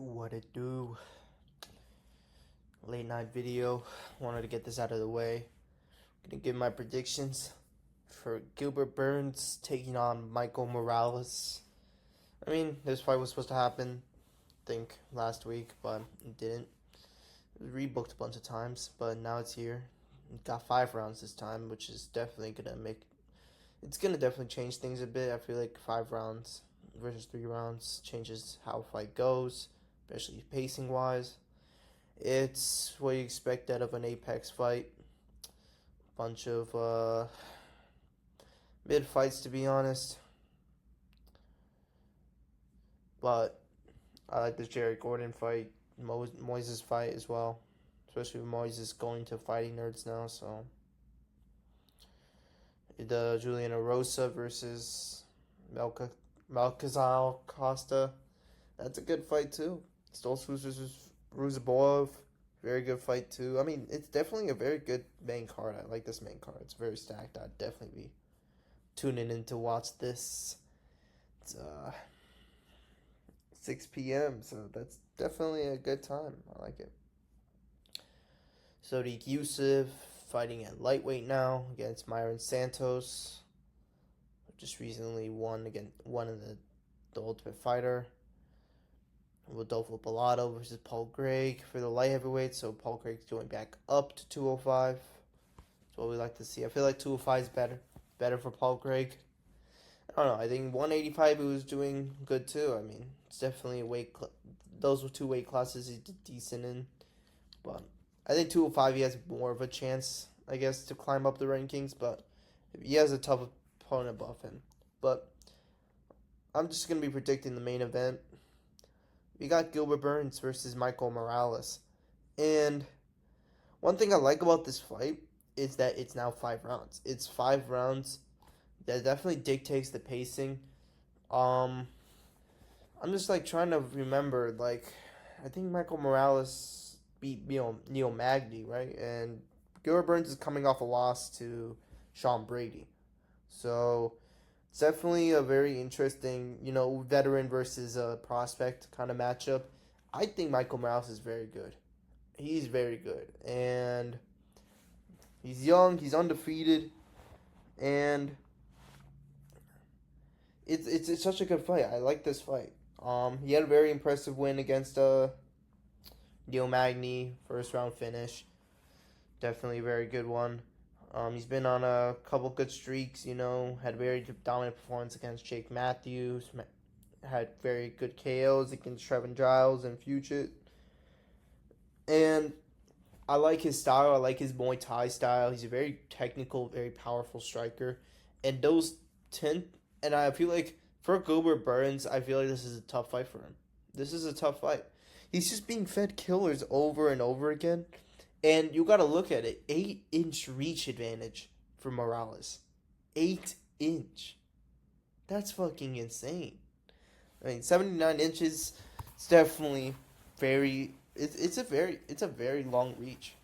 What it do? Late night video. Wanted to get this out of the way. Gonna give my predictions for Gilbert Burns taking on Michael Morales. I mean, this fight was supposed to happen, I think, last week, but it didn't. It was rebooked a bunch of times, but now it's here. It got 5 rounds this time, which is definitely gonna make. It's gonna definitely change things a bit. I feel like 5 rounds versus 3 rounds changes how a fight goes, especially pacing wise. It's what you expect out of an Apex fight. Bunch of mid fights, to be honest. But I like this Jerry Gordon fight, Moises fight as well. Especially with Moises going to Fighting Nerds now, so. The Juliana Rosa versus Malkazal Costa. That's a good fight, too. Stoltz versus Ruzaboyev. Very good fight, too. I mean, it's definitely a very good main card. I like this main card. It's very stacked. I'd definitely be tuning in to watch this. It's 6 p.m., so that's definitely a good time. I like it. Sodiq Yusuff fighting at lightweight now against Myron Santos. Just recently won in the Ultimate Fighter. Rodolfo Bellato versus Paul Craig for the light heavyweight. So Paul Craig's going back up to 205. That's what we like to see. I feel like 205 is better for Paul Craig. I don't know. I think 185 he was doing good too. I mean, it's definitely a weight. Those were 2 weight classes he did decent in. But I think 205 he has more of a chance, I guess, to climb up the rankings. But he has a tough opponent above him. But I'm just gonna be predicting the main event. We got Gilbert Burns versus Michael Morales. And one thing I like about this fight is that it's now 5 rounds. It's 5 rounds. That definitely dictates the pacing. I'm just trying to remember, I think Michael Morales beat Neil Magny, right? And Gilbert Burns is coming off a loss to Sean Brady. So it's definitely a very interesting, veteran versus a prospect kind of matchup. I think Michael Morales is very good. He's very good. And he's young, he's undefeated, and it's such a good fight. I like this fight. He had a very impressive win against Neil Magny, first round finish. Definitely a very good one. He's been on a couple good streaks, had a very dominant performance against Jake Matthews, had very good KOs against Trevin Giles and Fugit. And I like his style. I like his Muay Thai style. He's a very technical, very powerful striker. And and I feel like for Gilbert Burns, I feel like this is a tough fight for him. This is a tough fight. He's just being fed killers over and over again. And you got to look at it. 8-inch reach advantage for Morales. 8-inch. That's fucking insane. I mean, 79 inches. It's definitely very. It's a very long reach.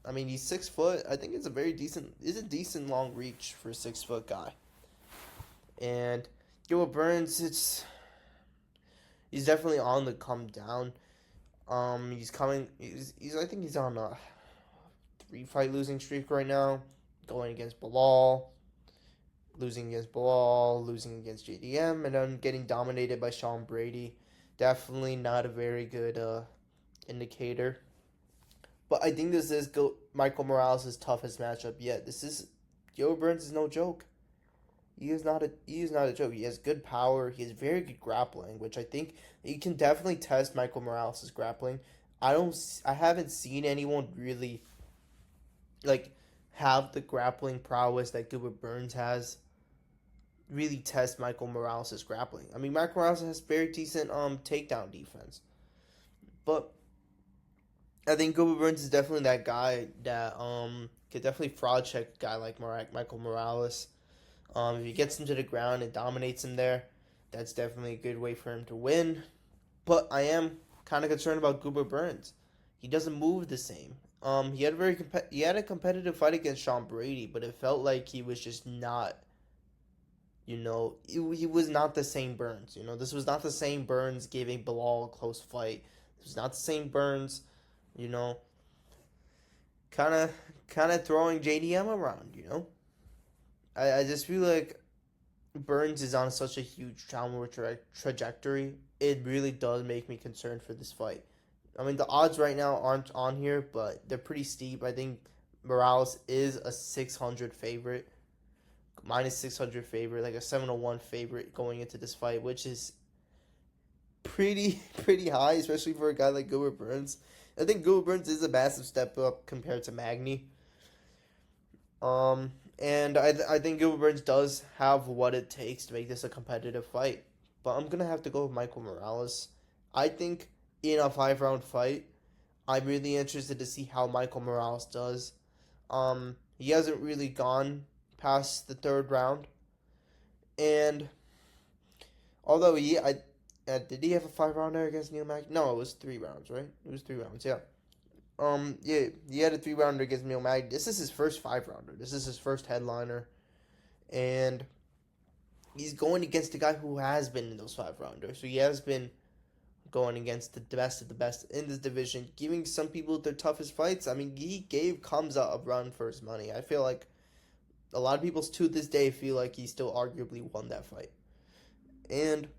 I mean, he's 6 foot. I think it's a very decent. It's a decent long reach for a 6-foot guy. And Gilbert Burns, he's definitely on the come down. He's coming. I think he's on a 3-fight losing streak right now. Going against Bilal, losing against Bilal, losing against JDM, and then getting dominated by Sean Brady. Definitely not a very good indicator. But I think this is Michael Morales' toughest matchup yet. Gilbert Burns is no joke. He is not a joke. He has good power. He has very good grappling, which I think he can definitely test Michael Morales' grappling. I haven't seen anyone really have the grappling prowess that Gilbert Burns has really test Michael Morales' grappling. I mean, Michael Morales has very decent takedown defense. But I think Gilbert Burns is definitely that guy that could definitely fraud check a guy like Michael Morales. If he gets him to the ground and dominates him there, that's definitely a good way for him to win. But I am kind of concerned about Gilbert Burns. He doesn't move the same. He had a competitive fight against Sean Brady, but it felt like he was just not He was not the same Burns. This was not the same Burns giving Bilal a close fight. This was not the same Burns, you know, kind of throwing JDM around. I just feel like Burns is on such a huge downward trajectory. It really does make me concerned for this fight. I mean, the odds right now aren't on here, but they're pretty steep. I think Morales is a 600 favorite, minus 600 favorite, like a 701 favorite going into this fight, which is pretty high, especially for a guy like Gilbert Burns. I think Gilbert Burns is a massive step up compared to Magny. And I think Gilbert Burns does have what it takes to make this a competitive fight. But I'm going to have to go with Michael Morales. I think in a 5-round fight, I'm really interested to see how Michael Morales does. He hasn't really gone past the 3rd round. And although did he have a 5-rounder against Neil Magny? No, it was 3 rounds, right? It was 3 rounds, yeah. Yeah, he had a 3-rounder against Neil Magny. This is his first 5-rounder. This is his first headliner. And he's going against a guy who has been in those 5-rounders. So he has been going against the best of the best in this division, giving some people their toughest fights. I mean, he gave Kamza a run for his money. I feel like a lot of people to this day feel like he still arguably won that fight. And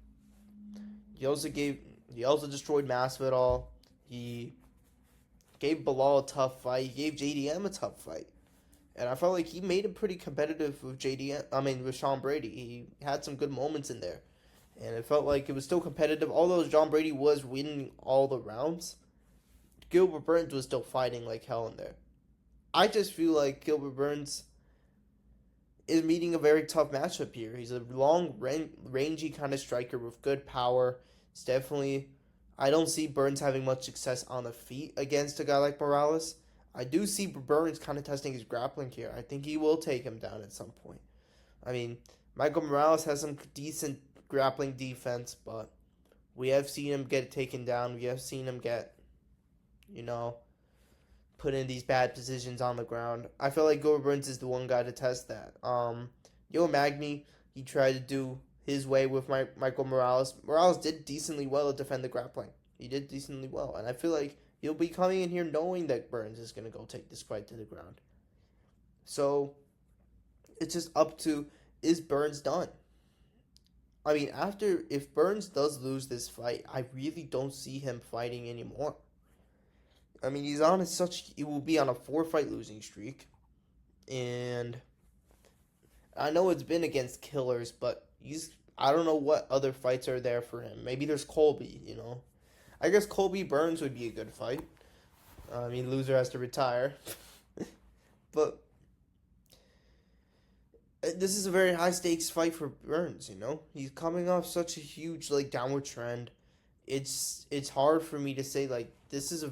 he also destroyed Masvidal. He gave Bilal a tough fight. He gave JDM a tough fight. And I felt like he made it pretty competitive with with Sean Brady. He had some good moments in there. And it felt like it was still competitive. Although John Brady was winning all the rounds, Gilbert Burns was still fighting like hell in there. I just feel like Gilbert Burns is meeting a very tough matchup here. He's a long, rangy kind of striker with good power. It's definitely... I don't see Burns having much success on the feet against a guy like Morales. I do see Burns kind of testing his grappling here. I think he will take him down at some point. I mean, Michael Morales has some decent grappling defense, but we have seen him get taken down. We have seen him get, put in these bad positions on the ground. I feel like Gilbert Burns is the one guy to test that. Magny, he tried to do his way with Michael Morales. Morales did decently well to defend the grappling. He did decently well. And I feel like he'll be coming in here knowing that Burns is going to go take this fight to the ground. So, it's just up to, is Burns done? I mean, if Burns does lose this fight, I really don't see him fighting anymore. I mean, he will be on a 4-fight losing streak. And I know it's been against killers, but I don't know what other fights are there for him. Maybe there's Colby, I guess Colby Burns would be a good fight. I mean, loser has to retire. But this is a very high stakes fight for Burns, He's coming off such a huge downward trend. It's hard for me to say this is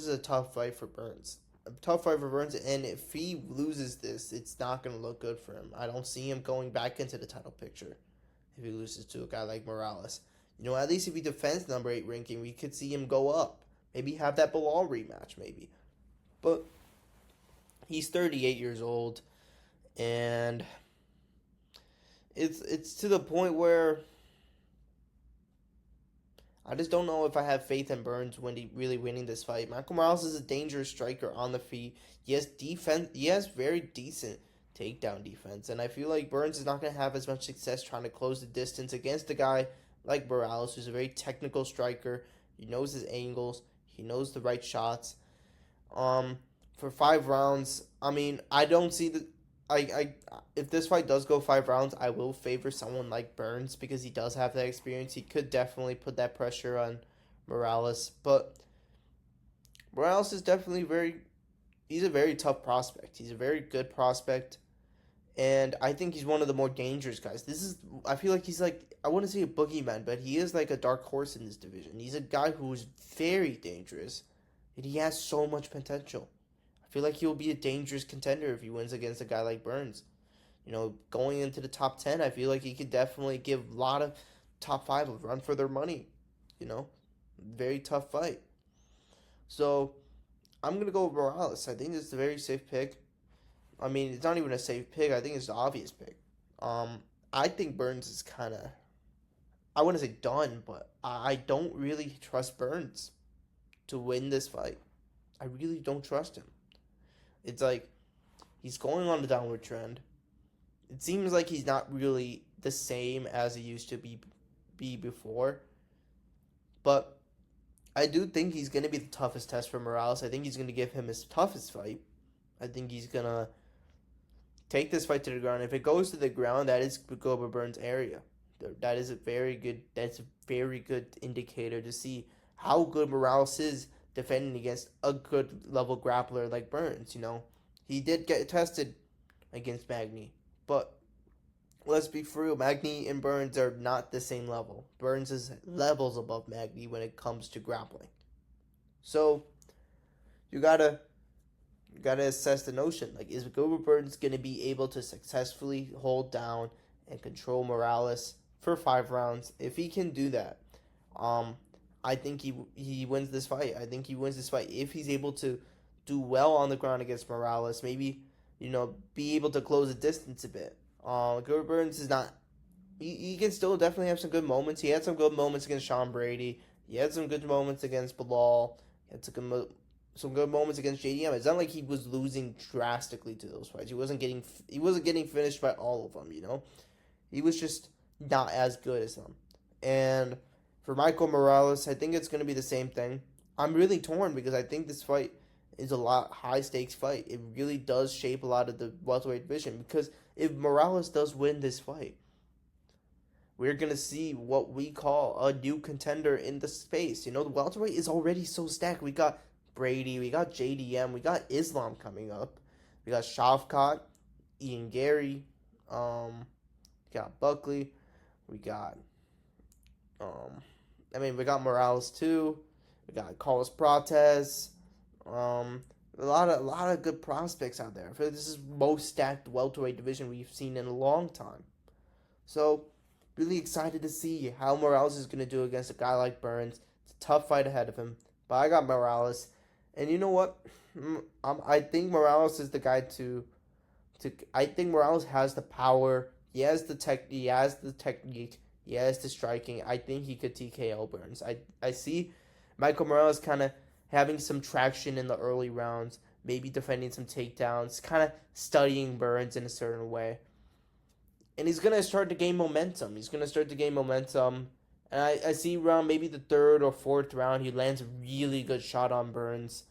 a tough fight for Burns. A tough fight for Burns, and if he loses this, it's not going to look good for him. I don't see him going back into the title picture if he loses to a guy like Morales. At least if he defends number 8 ranking, we could see him go up. Maybe have that Bilal rematch, maybe. But he's 38 years old, and it's to the point where I just don't know if I have faith in Burns really winning this fight. Michael Morales is a dangerous striker on the feet. He has defense. He has very decent takedown defense, and I feel like Burns is not going to have as much success trying to close the distance against a guy like Morales, who's a very technical striker. He knows his angles. He knows the right shots. For 5 rounds, I mean, I don't see the... if this fight does go 5 rounds, I will favor someone like Burns because he does have that experience. He could definitely put that pressure on Morales, but Morales is definitely he's a very tough prospect. He's a very good prospect, and I think he's one of the more dangerous guys. I feel like he's I wouldn't say a boogeyman, but he is like a dark horse in this division. He's a guy who's very dangerous, and he has so much potential. I feel like he'll be a dangerous contender if he wins against a guy like Burns. Going into the top 10, I feel like he could definitely give a lot of top 5 a run for their money. Very tough fight. So, I'm going to go with Morales. I think it's a very safe pick. I mean, it's not even a safe pick. I think it's the obvious pick. I think Burns is kind of, I wouldn't say done, but I don't really trust Burns to win this fight. I really don't trust him. It's like he's going on a downward trend. It seems like he's not really the same as he used to be before. But I do think he's going to be the toughest test for Morales. I think he's going to give him his toughest fight. I think he's going to take this fight to the ground. If it goes to the ground, that is Gilbert Burns' area. That is a very good. That's a very good indicator to see how good Morales is defending against a good level grappler like Burns. He did get tested against Magny, but let's be for real. Magny and Burns are not the same level. Burns is levels above Magny when it comes to grappling. So you gotta assess the notion. Like, is Gilbert Burns gonna be able to successfully hold down and control Morales for 5 rounds? If he can do that, I think he wins this fight. I think he wins this fight if he's able to do well on the ground against Morales. Maybe be able to close the distance a bit. Gilbert Burns is not. He can still definitely have some good moments. He had some good moments against Sean Brady. He had some good moments against Bilal. He had some good moments against JDM. It's not like he was losing drastically to those fights. He wasn't getting finished by all of them. He was just not as good as them. And for Michael Morales, I think it's going to be the same thing. I'm really torn because I think this fight is a lot high stakes fight. It really does shape a lot of the welterweight division, because if Morales does win this fight, we're going to see what we call a new contender in the space. The welterweight is already so stacked. We got Brady, we got JDM, we got Islam coming up, we got Shavkat, Ian Gary, we got Buckley, we got we got Morales too, we got Carlos Prates, a lot of good prospects out there. I feel like this is the most stacked welterweight division we've seen in a long time. So really excited to see how Morales is going to do against a guy like Burns. It's a tough fight ahead of him, but I got Morales. And you know what? I think Morales is the guy to. I think Morales has the power. He has the technique. He has the striking. I think he could TKO Burns. I see Michael Morales kind of having some traction in the early rounds, maybe defending some takedowns, kind of studying Burns in a certain way. And he's going to start to gain momentum. And I see around maybe the 3rd or 4th round, he lands a really good shot on Burns.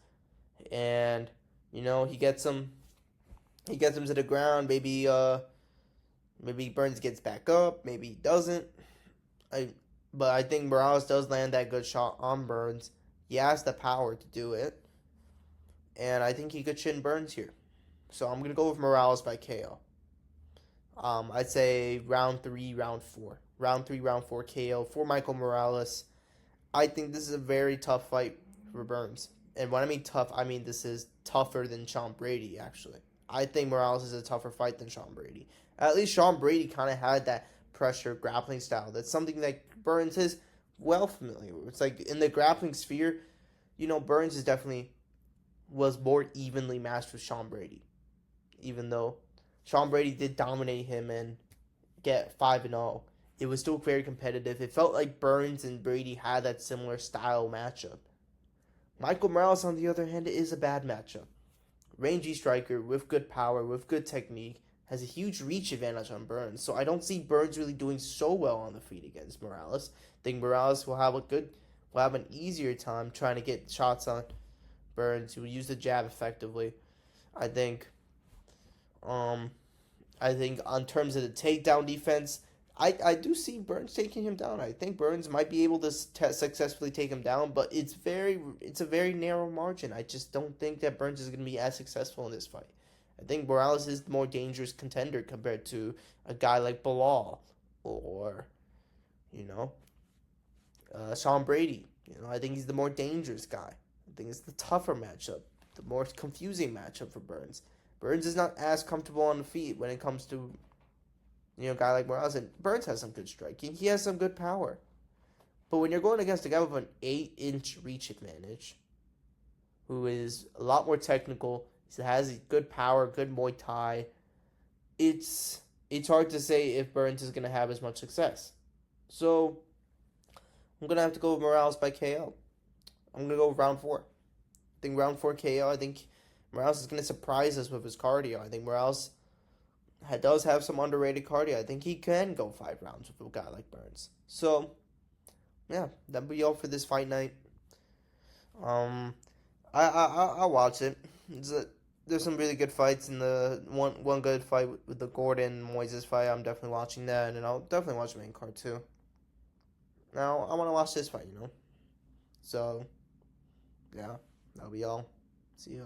And, he gets him to the ground. Maybe Burns gets back up. Maybe he doesn't. But I think Morales does land that good shot on Burns. He has the power to do it. And I think he could chin Burns here. So I'm going to go with Morales by KO. I'd say round 3, round 4. Round 3, round 4 KO for Michael Morales. I think this is a very tough fight for Burns. And when I mean tough, I mean this is tougher than Sean Brady, actually. I think Morales is a tougher fight than Sean Brady. At least Sean Brady kind of had that pressure grappling style. That's something that Burns is well familiar with. It's like in the grappling sphere, Burns is definitely was more evenly matched with Sean Brady. Even though Sean Brady did dominate him and get 5-0, it was still very competitive. It felt like Burns and Brady had that similar style matchup. Michael Morales, on the other hand, is a bad matchup. Rangy striker with good power, with good technique, has a huge reach advantage on Burns. So I don't see Burns really doing so well on the feet against Morales. I think Morales will have an easier time trying to get shots on Burns. He will use the jab effectively. I think on terms of the takedown defense, I do see Burns taking him down. I think Burns might be able to successfully take him down, but it's a very narrow margin. I just don't think that Burns is going to be as successful in this fight. I think Morales is the more dangerous contender compared to a guy like Bilal or, Sean Brady. I think he's the more dangerous guy. I think it's the tougher matchup, the more confusing matchup for Burns. Burns is not as comfortable on the feet when it comes to, a guy like Morales. And Burns has some good striking. He has some good power. But when you're going against a guy with an 8-inch reach advantage, who is a lot more technical, has good power, good Muay Thai, it's it's hard to say if Burns is going to have as much success. So I'm going to have to go with Morales by KO. I'm going to go with round 4. I think round 4 KO. I think Morales is going to surprise us with his cardio. I think Morales does have some underrated cardio. I think he can go 5 rounds with a guy like Burns. So, yeah, that'll be all for this fight night. I'll watch it. There's some really good fights in the one good fight with the Gordon Moises fight. I'm definitely watching that, and I'll definitely watch the main card too. Now I want to watch this fight, So, yeah, that'll be all. See ya.